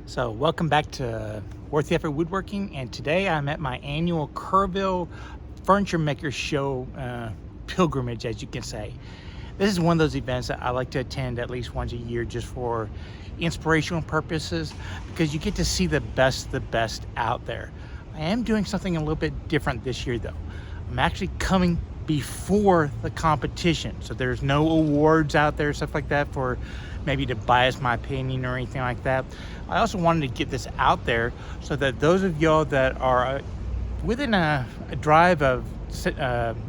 So welcome back to Worth the Effort Woodworking, and today I'm at my annual Kerrville Furniture Maker Show pilgrimage, as you can say. This is one of those events that I like to attend at least once a year just for inspirational purposes, because you get to see the best out there. I am doing something a little bit different this year though. I'm actually coming before the competition, so there's no awards out there, stuff like that, for maybe to bias my opinion or anything like that. I also wanted to get this out there so that those of y'all that are within a drive of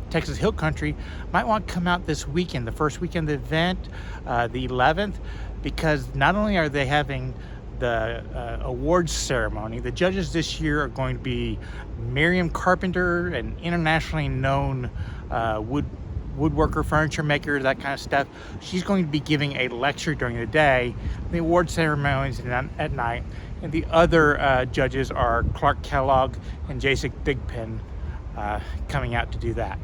Texas Hill Country might want to come out this weekend, the first weekend of the event, the 11th, because not only are they having the awards ceremony, the judges this year are going to be Miriam Carpenter, an internationally known woodworker, furniture maker, that kind of stuff. She's going to be giving a lecture during the day, the award ceremonies at night, and the other judges are Clark Kellogg and Jason Bigpen coming out to do that.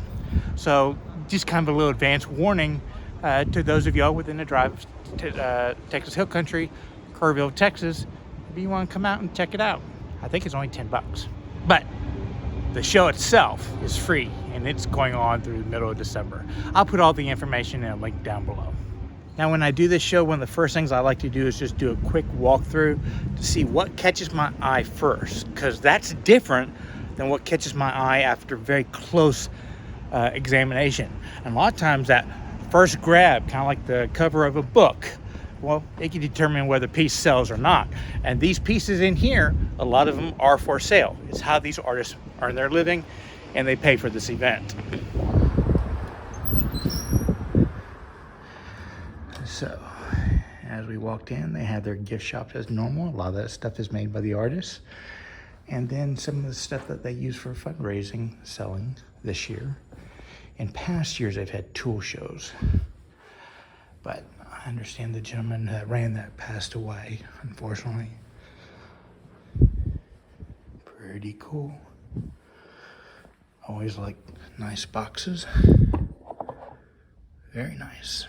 So just kind of a little advance warning to those of y'all within the drive to Texas Hill Country, Kerrville, Texas, if you want to come out and check it out. I think it's only $10, but the show itself is free, and it's going on through the middle of December. I'll put all the information in a link down below. Now, when I do this show, one of the first things I like to do is just do a quick walkthrough to see what catches my eye first, because that's different than what catches my eye after very close examination. And a lot of times that first grab, kind of like the cover of a book, well, it can determine whether a piece sells or not. And these pieces in here, a lot of them are for sale. It's how these artists earn their living, and they pay for this event. So, as we walked in, they had their gift shop as normal. A lot of that stuff is made by the artists. And then some of the stuff that they use for fundraising, selling this year. In past years, they've had tool shows. But I understand the gentleman that ran that passed away, unfortunately. Pretty cool. Always like nice boxes. Very nice.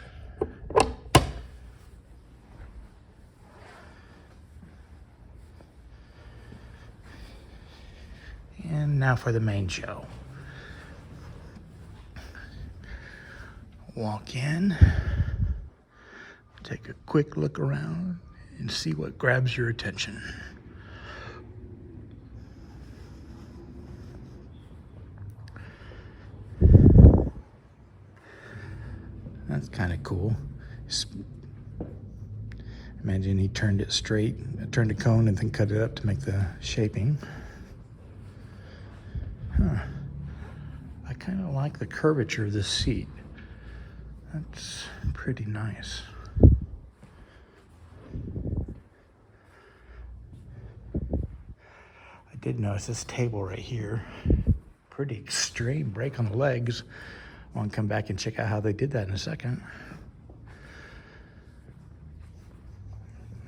And now for the main show. Walk in, take a quick look around, and see what grabs your attention. That's kind of cool. Imagine he turned it straight, turned a cone, and then cut it up to make the shaping. Huh. I kind of like the curvature of this seat. That's pretty nice. I did notice this table right here. Pretty extreme break on the legs. I want to come back and check out how they did that in a second.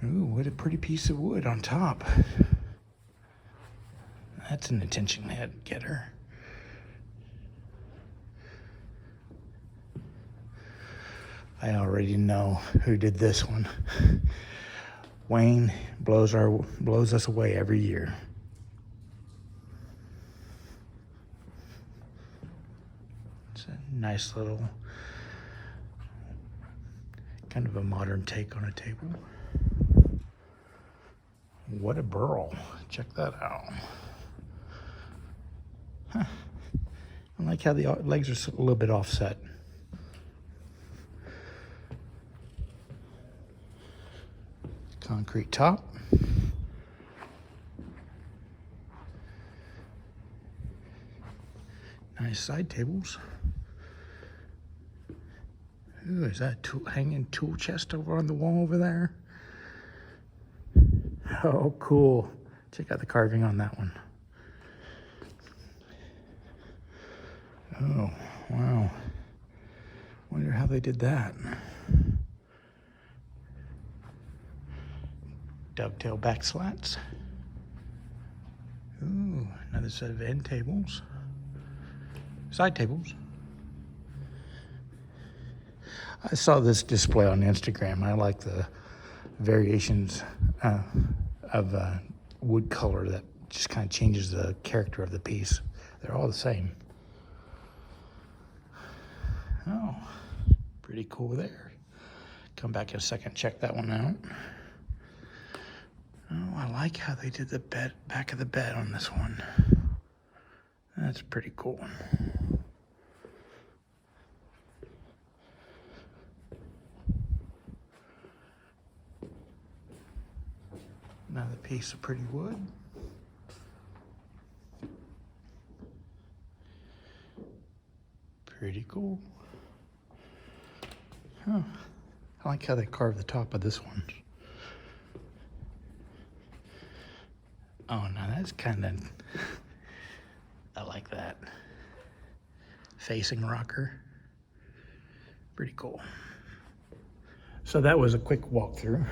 Ooh, what a pretty piece of wood on top. That's an attention getter. I already know who did this one. Wayne blows us away every year. It's a nice little, kind of a modern take on a table. What a burl. Check that out. Huh. I like how the legs are a little bit offset. Concrete top. Nice side tables. Ooh, is that a hanging tool chest over on the wall over there? Oh, cool. Check out the carving on that one. Oh, wow. Wonder how they did that. Dovetail back slats. Ooh, another set of end tables. Side tables. I saw this display on Instagram. I like the variations of wood color that just kind of changes the character of the piece. They're all the same. Oh, pretty cool there. Come back in a second, check that one out. Oh, I like how they did the back of the bed on this one. That's pretty cool. Another piece of pretty wood. Pretty cool. Huh. I like how they carved the top of this one. Oh, now that's kind of, I like that. Facing rocker. Pretty cool. So that was a quick walkthrough.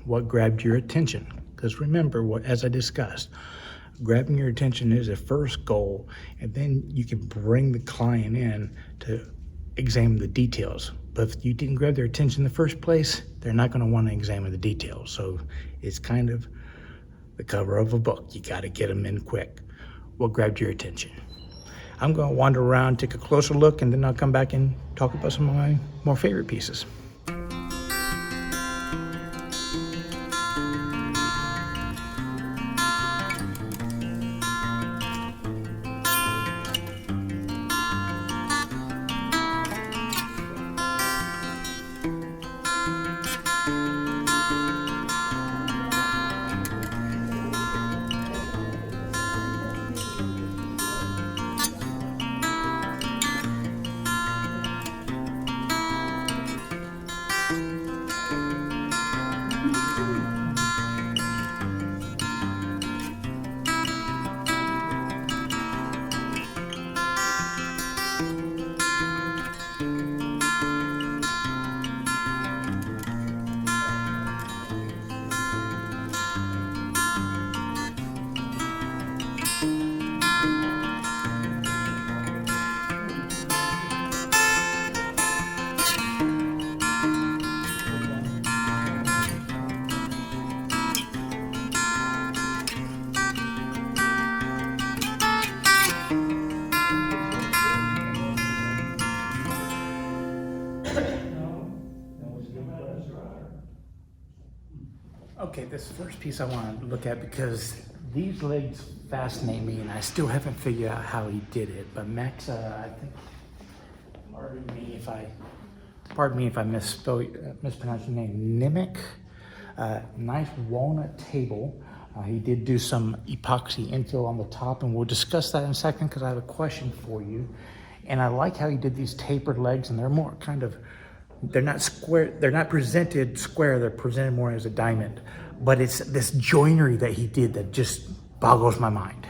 What grabbed your attention? Because remember, as I discussed, grabbing your attention is a first goal, and then you can bring the client in to examine the details. But if you didn't grab their attention in the first place, they're not going to want to examine the details. So it's kind of the cover of a book. You got to get them in quick. What grabbed your attention? I'm going to wander around, take a closer look, and then I'll come back and talk about some of my more favorite pieces. Okay, this first piece I want to look at because these legs fascinate me and I still haven't figured out how he did it. But Max, I think, pardon me if I mispronounce your name, Nimic, nice walnut table. He did do some epoxy infill on the top, and we'll discuss that in a second because I have a question for you. And I like how he did these tapered legs, and they're more kind of, they're not square, they're not presented square, they're presented more as a diamond. But it's this joinery that he did that just boggles my mind.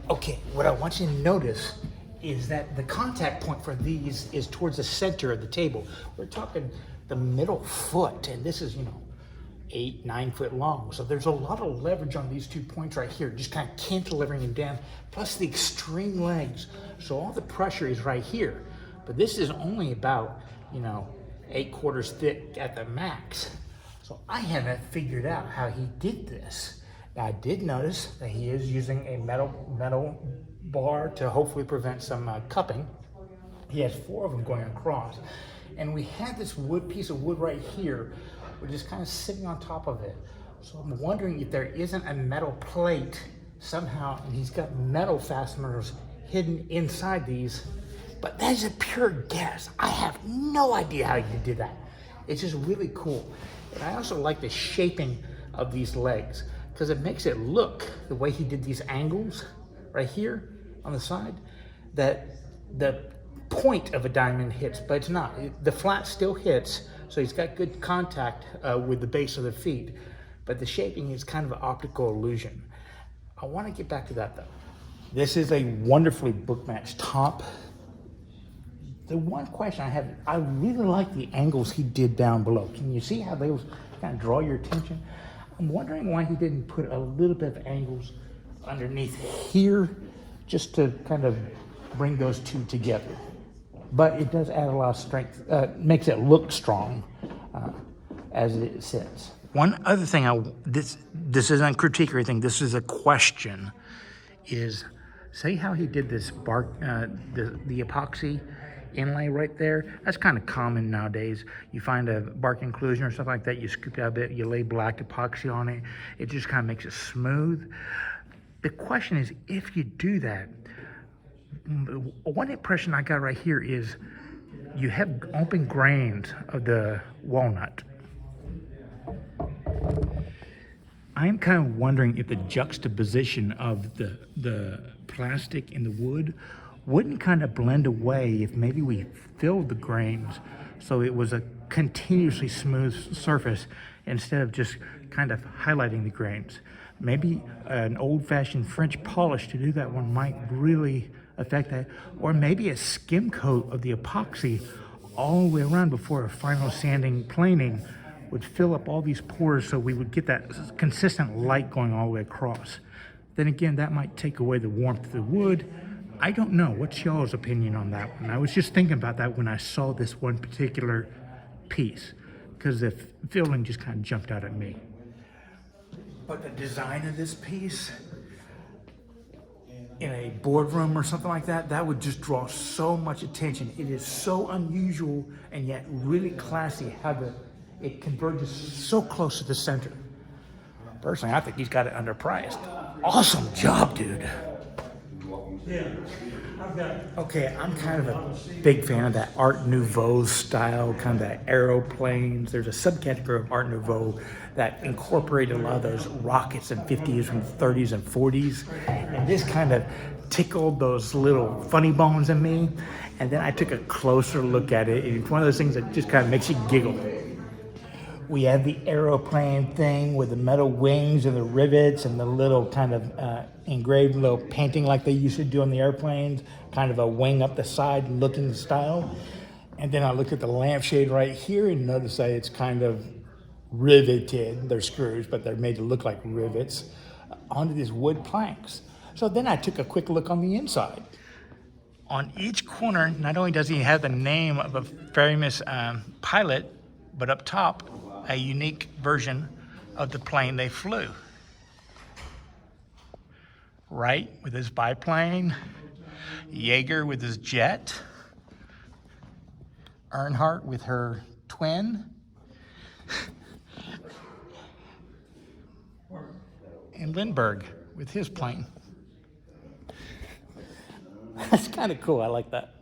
Okay, what I want you to notice is that the contact point for these is towards the center of the table. We're talking the middle foot, and this is, 8-9 foot long. So there's a lot of leverage on these 2 points right here, just kind of cantilevering them down, plus the extreme legs. So all the pressure is right here. But this is only about, 8/4 thick at the max. So I haven't figured out how he did this. Now I did notice that he is using a metal bar to hopefully prevent some cupping. He has 4 of them going across. And we had this piece of wood right here, which is kind of sitting on top of it. So I'm wondering if there isn't a metal plate somehow, and he's got metal fasteners hidden inside these. But that is a pure guess. I have no idea how you did that. It's just really cool. And I also like the shaping of these legs because it makes it look, the way he did these angles right here on the side, that the point of a diamond hits, but it's not. The flat still hits, so he's got good contact with the base of the feet, but the shaping is kind of an optical illusion. I want to get back to that though. This is a wonderfully book-matched top. The one question I have, I really like the angles he did down below. Can you see how those kind of draw your attention? I'm wondering why he didn't put a little bit of angles underneath here just to kind of bring those two together. But it does add a lot of strength, makes it look strong as it sits. One other thing, this isn't critique or anything, this is a question, is say how he did this bark, the epoxy inlay right there. That's kind of common nowadays. You find a bark inclusion or something like that, you scoop it out a bit, you lay black epoxy on it, it just kind of makes it smooth. The question is, if you do that, one impression I got right here is you have open grains of the walnut. I'm kind of wondering if the juxtaposition of the plastic and the wood wouldn't kind of blend away if maybe we filled the grains so it was a continuously smooth surface instead of just kind of highlighting the grains. Maybe an old-fashioned French polish to do that one might really affect that, or maybe a skim coat of the epoxy all the way around before a final sanding planing would fill up all these pores so we would get that consistent light going all the way across. Then again, that might take away the warmth of the wood. I don't know. What's y'all's opinion on that one? I was just thinking about that when I saw this one particular piece, because the feeling just kind of jumped out at me. But the design of this piece in a boardroom or something like that, that would just draw so much attention. It is so unusual and yet really classy how it converges so close to the center. Personally, I think he's got it underpriced. Awesome job, dude. Yeah. Okay, I'm kind of a big fan of that Art Nouveau style, kind of that aeroplanes. There's a subcategory of Art Nouveau that incorporated a lot of those rockets and 50s from 30s and 40s. And this kind of tickled those little funny bones in me. And then I took a closer look at it. It's one of those things that just kind of makes you giggle. We have the aeroplane thing with the metal wings and the rivets and the little kind of engraved little painting like they used to do on the airplanes, kind of a wing up the side looking style. And then I look at the lampshade right here and notice that it's kind of riveted. They're screws, but they're made to look like rivets onto these wood planks. So then I took a quick look on the inside. On each corner, not only does he have the name of a famous pilot, but up top, a unique version of the plane they flew. Wright with his biplane, Yeager with his jet, Earnhardt with her twin, and Lindbergh with his plane. That's kind of cool. I like that.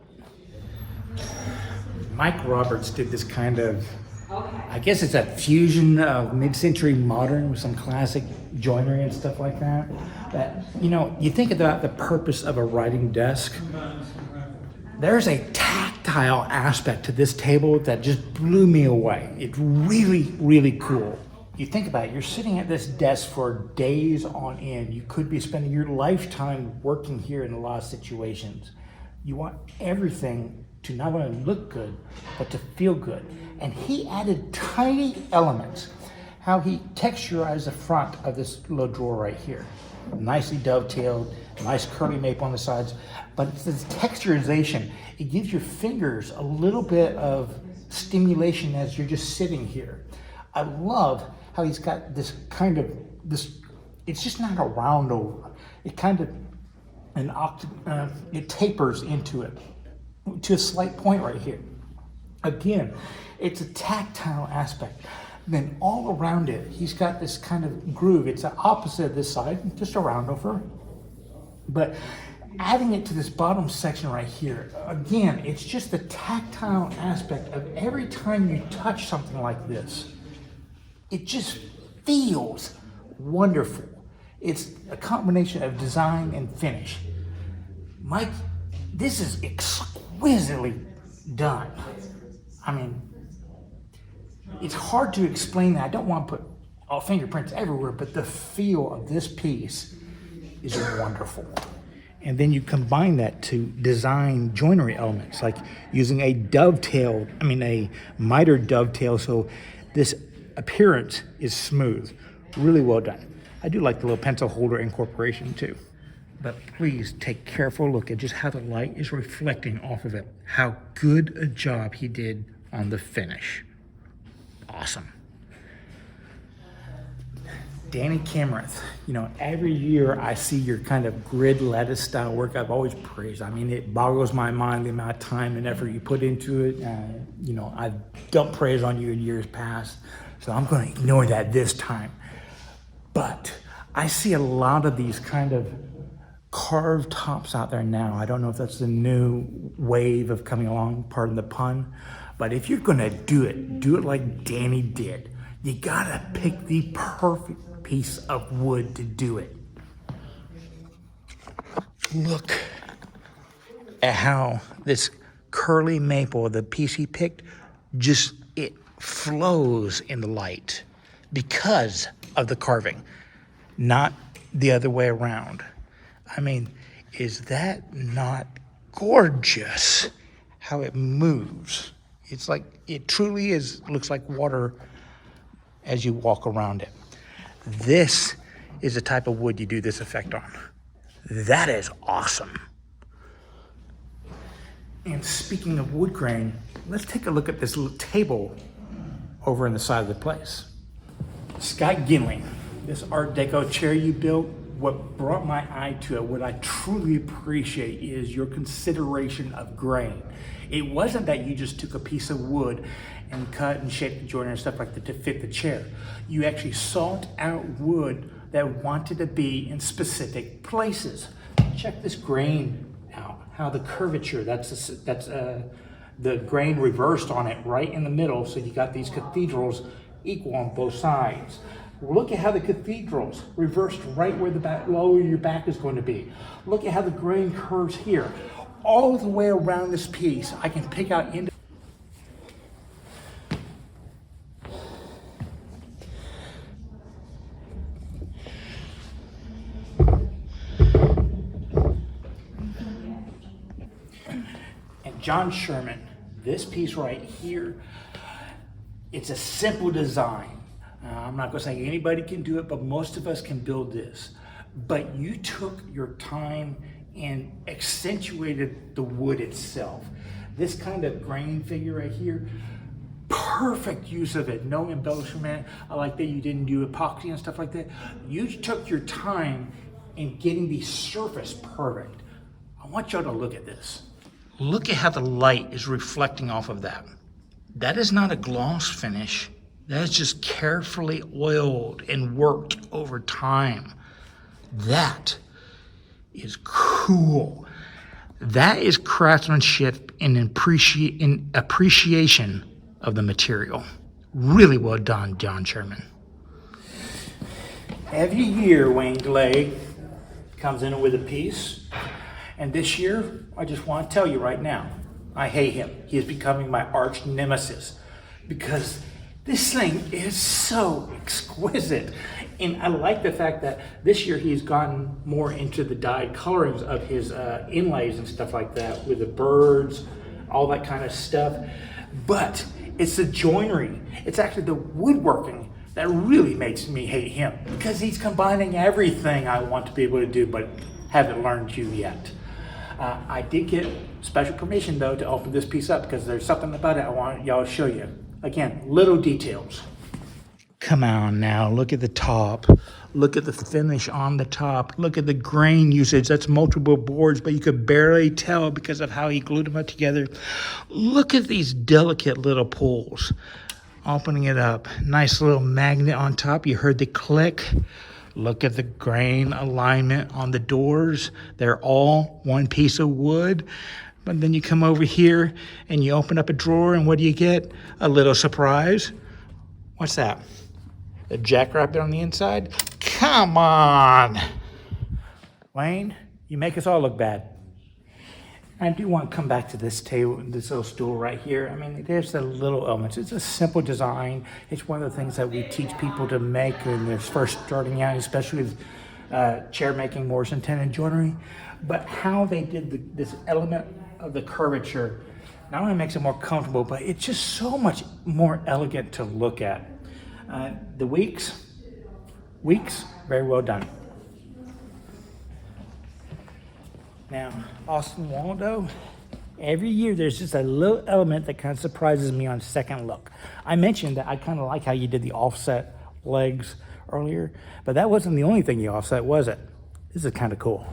Mike Roberts did this kind of, I guess it's a fusion of mid-century modern with some classic joinery and stuff like that. That, you know, you think about the purpose of a writing desk. There's a tactile aspect to this table that just blew me away. It's really, really cool. You think about it, you're sitting at this desk for days on end. You could be spending your lifetime working here in a lot of situations. You want everything to not only look good, but to feel good. And he added tiny elements. How he texturized the front of this little drawer right here. Nicely dovetailed, nice curly maple on the sides. But it's this texturization. It gives your fingers a little bit of stimulation as you're just sitting here. I love how he's got this kind of, it's just not a round over. It kind of, it tapers into it, to a slight point right here. Again, it's a tactile aspect. Then all around it, he's got this kind of groove. It's the opposite of this side, just a round over. But adding it to this bottom section right here, again, it's just the tactile aspect of every time you touch something like this, it just feels wonderful. It's a combination of design and finish. Mike, this is exquisitely done. I mean, it's hard to explain that. I don't want to put all fingerprints everywhere, but the feel of this piece is wonderful. And then you combine that to design joinery elements, like using a miter dovetail, so this appearance is smooth. Really well done. I do like the little pencil holder incorporation too. But please take a careful look at just how the light is reflecting off of it. How good a job he did on the finish. Awesome. Danny Cameron, you know, every year I see your kind of grid lettuce style work. I've always praised. I mean, it boggles my mind the amount of time and effort you put into it. You know, I've dumped praise on you in years past, so I'm going to ignore that this time. But I see a lot of these kind of carved tops out there now. I don't know if that's the new wave of coming along, pardon the pun, but if you're going to do it like Danny did. You gotta pick the perfect piece of wood to do it. Look at how this curly maple, the piece he picked, just it flows in the light because of the carving, not the other way around. I mean, is that not gorgeous how it moves? It's like, it truly is, looks like water as you walk around it. This is the type of wood you do this effect on. That is awesome. And speaking of wood grain, let's take a look at this little table over in the side of the place. Scott Ginley, this Art Deco chair you built, what brought my eye to it, what I truly appreciate is your consideration of grain. It wasn't that you just took a piece of wood and cut and shaped the joiner and stuff like that to fit the chair. You actually sought out wood that wanted to be in specific places. Check this grain out, how the curvature, that's the grain reversed on it right in the middle, so you got these cathedrals equal on both sides. Look at how the cathedrals reversed right where the back, lower your back is going to be. Look at how the grain curves here. All the way around this piece, I can pick out into. And John Sherman, this piece right here, it's a simple design. I'm not gonna say anybody can do it, but most of us can build this. But you took your time and accentuated the wood itself. This kind of grain figure right here, perfect use of it, no embellishment. I like that you didn't do epoxy and stuff like that. You took your time in getting the surface perfect. I want y'all to look at this. Look at how the light is reflecting off of that. That is not a gloss finish. That is just carefully oiled and worked over time. That is cool. That is craftsmanship and appreciation of the material. Really well done, John Sherman. Every year, Wayne Glay comes in with a piece. And this year, I just want to tell you right now, I hate him. He is becoming my arch nemesis because this thing is so exquisite. And I like the fact that this year he's gotten more into the dyed colorings of his inlays and stuff like that with the birds, all that kind of stuff. But it's the joinery. It's actually the woodworking that really makes me hate him because he's combining everything I want to be able to do but haven't learned to yet. I did get special permission though to open this piece up because there's something about it I want y'all to show you. Again, little details. Come on now, look at the top. Look at the finish on the top. Look at the grain usage. That's multiple boards, but you could barely tell because of how he glued them up together. Look at these delicate little pulls. Opening it up, nice little magnet on top. You heard the click. Look at the grain alignment on the doors. They're all one piece of wood. But then you come over here and you open up a drawer and what do you get? A little surprise. What's that? A jackrabbit on the inside? Come on. Wayne, you make us all look bad. I do want to come back to this table, this little stool right here. I mean, there's the little elements. It's a simple design. It's one of the things that we teach people to make when they're first starting out, especially with chair making, Morrison tenon joinery. But how they did this element of the curvature not only makes it more comfortable, but it's just so much more elegant to look at. The weeks, very well done. Now, Austin Waldo, every year there's just a little element that kind of surprises me on second look. I mentioned that I kind of like how you did the offset legs earlier, but that wasn't the only thing he offset, was it? This is kind of cool.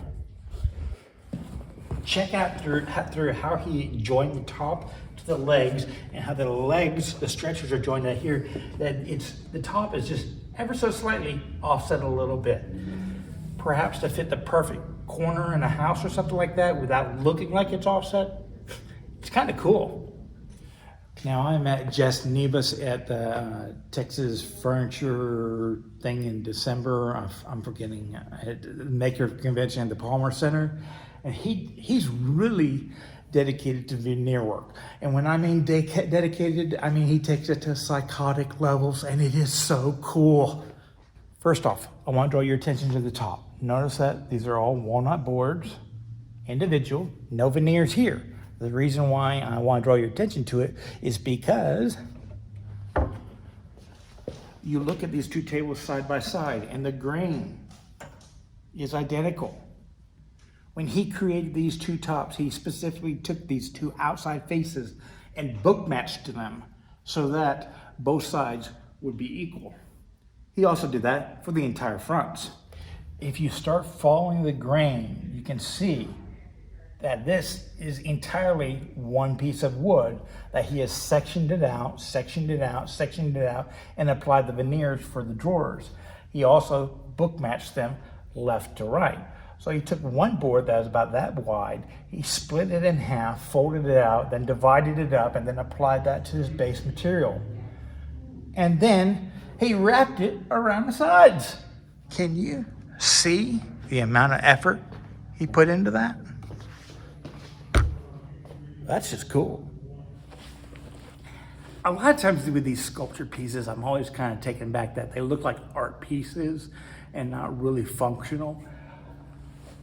Check out through how he joined the top to the legs, and how the legs, the stretchers are joined out here, that the top is just ever so slightly offset a little bit. Perhaps to fit the perfect corner in a house or something like that without looking like it's offset. It's kind of cool. Now I'm at Jess Nebus at the Texas Furniture thing in December. I'm forgetting, at the Maker Convention at the Palmer Center. And he's really dedicated to veneer work. And when I mean dedicated, I mean he takes it to psychotic levels, and it is so cool. First off, I want to draw your attention to the top. Notice that these are all walnut boards, individual, no veneers here. The reason why I want to draw your attention to it is because you look at these two tables side by side, and the grain is identical. When he created these two tops, he specifically took these two outside faces and book matched them so that both sides would be equal. He also did that for the entire fronts. If you start following the grain, you can see that this is entirely one piece of wood that he has sectioned it out, and applied the veneers for the drawers. He also book matched them left to right. So he took one board that was about that wide, he split it in half, folded it out, then divided it up, and then applied that to his base material. And then he wrapped it around the sides. Can you see the amount of effort he put into that? That's just cool. A lot of times with these sculpture pieces, I'm always kind of taken back that they look like art pieces and not really functional.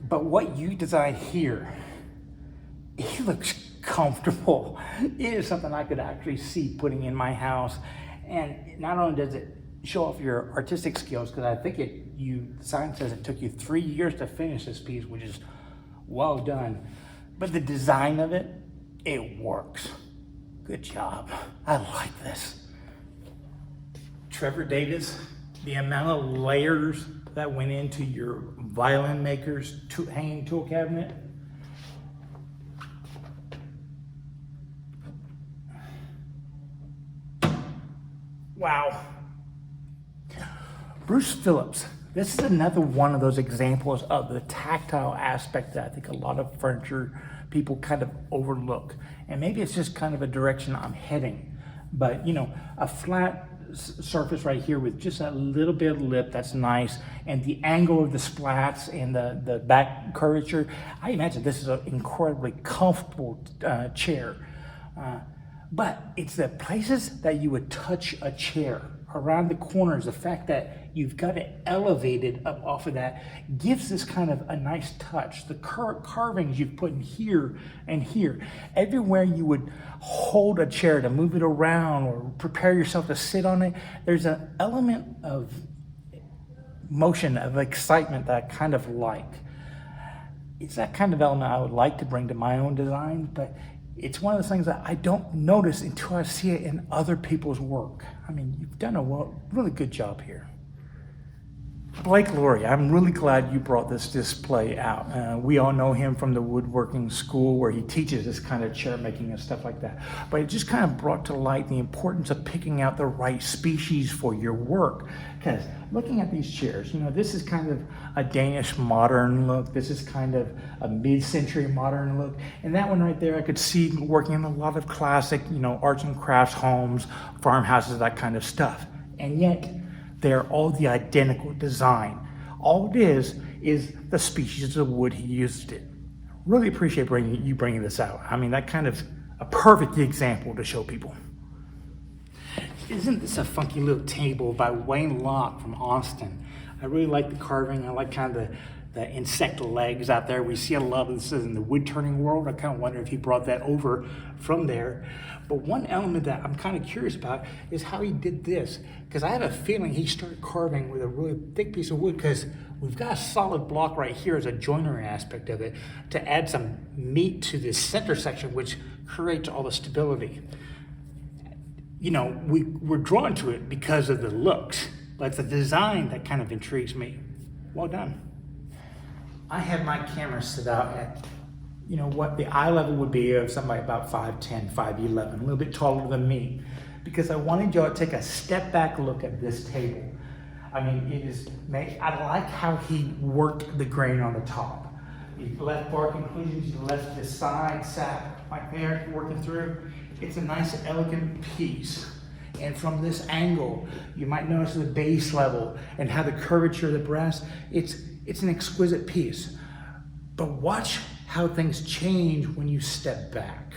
But what you design here, it looks comfortable. It is something I could actually see putting in my house. And not only does it show off your artistic skills, because I think the sign says it took you 3 years to finish this piece, which is well done. But the design of it, it works. Good job. I like this. Trevor Davis, the amount of layers that went into your violin maker's hanging tool cabinet. Wow. Bruce Phillips. This is another one of those examples of the tactile aspect that I think a lot of furniture people kind of overlook. And maybe it's just kind of a direction I'm heading. But, you know, a flat surface right here with just a little bit of lip, that's nice. And the angle of the splats and the back curvature, I imagine this is an incredibly comfortable chair. But it's the places that you would touch a chair, around the corners, the fact that you've got it elevated up off of that gives this kind of a nice touch. The carvings you've put in here and here, everywhere you would hold a chair to move it around or prepare yourself to sit on it, there's an element of motion, of excitement that I kind of like. It's that kind of element I would like to bring to my own design, but it's one of those things that I don't notice until I see it in other people's work. I mean, you've done a really good job here. Blake Laurie, I'm really glad you brought this display out. We all know him from the woodworking school where he teaches this kind of chair making and stuff like that. But it just kind of brought to light the importance of picking out the right species for your work. Because looking at these chairs, you know, this is kind of a Danish modern look. This is kind of a mid-century modern look. And that one right there, I could see working in a lot of classic, you know, arts and crafts homes, farmhouses, that kind of stuff. And yet, they're all the identical design. All it is the species of wood he used it. Really appreciate you bringing this out. I mean, that kind of a perfect example to show people. Isn't this a funky little table by Wayne Locke from Austin? I really like the carving. I like kind of the insect legs out there. We see a lot of this in the wood turning world. I kind of wonder if he brought that over from there. But one element that I'm kind of curious about is how he did this. Because I have a feeling he started carving with a really thick piece of wood, because we've got a solid block right here as a joinery aspect of it to add some meat to this center section, which creates all the stability. You know, we're drawn to it because of the looks. but it's the design that kind of intrigues me. Well done. I have my camera set out at, you know, what the eye level would be of somebody about 5'10", 5'11", a little bit taller than me, because I wanted y'all to take a step back look at this table. I mean, it is made, I like how he worked the grain on the top. He left bark inclusions, he left the side sap right there working through. It's a nice, elegant piece. And from this angle, you might notice the base level and how the curvature of the brass, it's an exquisite piece. But watch how things change when you step back.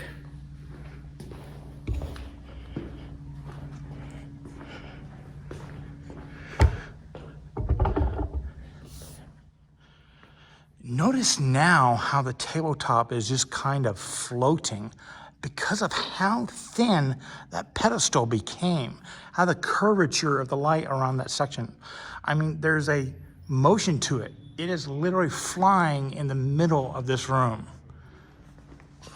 Notice now how the tabletop is just kind of floating because of how thin that pedestal became, how the curvature of the light around that section. I mean, there's a motion to it. It is literally flying in the middle of this room.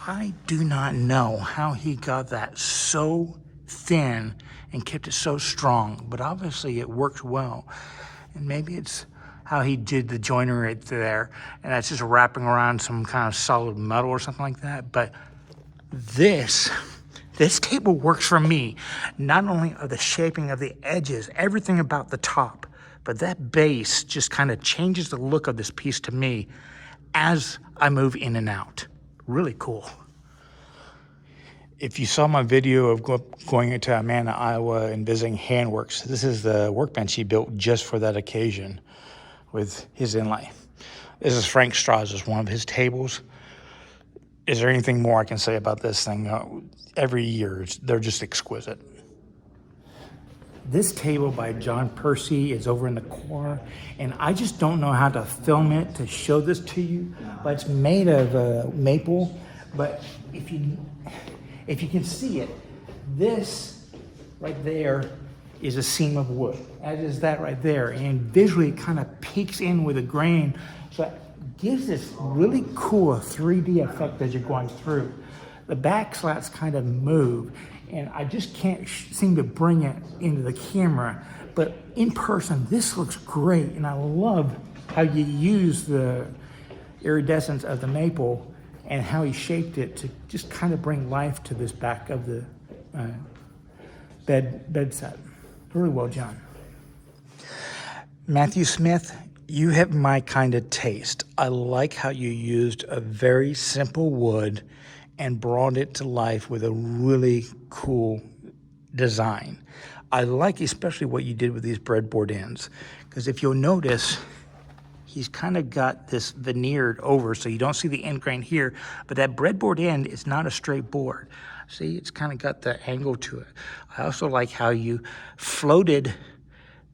I do not know how he got that so thin and kept it so strong, but obviously it worked well. And maybe it's how he did the joinery right there, and that's just wrapping around some kind of solid metal or something like that. But this table works for me, not only of the shaping of the edges, everything about the top, but that base just kind of changes the look of this piece to me as I move in and out. Really cool. If you saw my video of going into Amana, Iowa and visiting Handworks, this is the workbench he built just for that occasion with his inlay. This is Frank Strauss's, one of his tables. Is there anything more I can say about this thing? Every year, they're just exquisite. This table by John Percy is over in the corner, and I just don't know how to film it to show this to you, but it's made of maple. But if you can see it, this right there is a seam of wood, as is that right there, and visually it kind of peeks in with a grain, so it gives this really cool 3D effect as you're going through. The back slats kind of move, and I just can't seem to bring it into the camera, but in person this looks great, and I love how you use the iridescence of the maple and how he shaped it to just kind of bring life to this back of the bed set. Really well done. Matthew Smith, you have my kind of taste. I like how you used a very simple wood and brought it to life with a really cool design. I like especially what you did with these breadboard ends, because if you'll notice, he's kind of got this veneered over, so you don't see the end grain here, but that breadboard end is not a straight board. See, it's kind of got the angle to it. I also like how you floated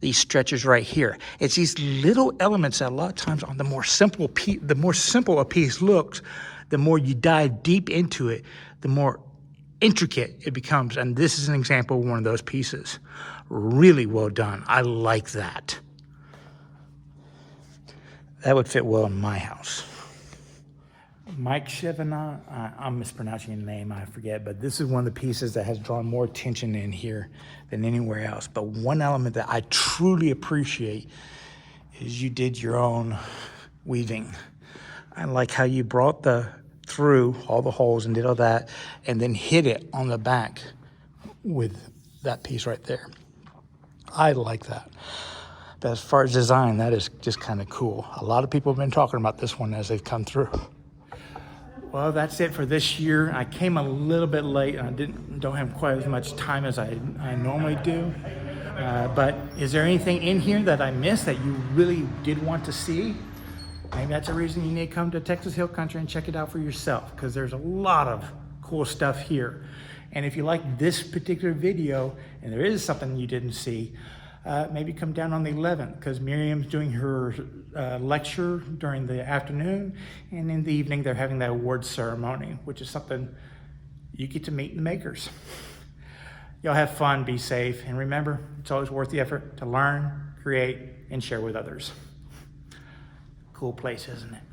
these stretches right here. It's these little elements that a lot of times on the more simple a piece looks, the more you dive deep into it, the more intricate it becomes. And this is an example of one of those pieces. Really well done. I like that. That would fit well in my house. Mike Chevenot, I'm mispronouncing your name, I forget, but this is one of the pieces that has drawn more attention in here than anywhere else. But one element that I truly appreciate is you did your own weaving. I like how you brought through all the holes and did all that, and then hit it on the back with that piece right there. I like that. But as far as design, that is just kind of cool. A lot of people have been talking about this one as they've come through. Well, that's it for this year. I came a little bit late, and I don't have quite as much time as I normally do. But is there anything in here that I missed that you really did want to see? Maybe that's a reason you need to come to Texas Hill Country and check it out for yourself, because there's a lot of cool stuff here. And if you like this particular video, and there is something you didn't see, maybe come down on the 11th, because Miriam's doing her lecture during the afternoon, and in the evening they're having that awards ceremony, which is something you get to meet the makers. Y'all have fun, be safe, and remember, it's always worth the effort to learn, create, and share with others. Cool place, isn't it?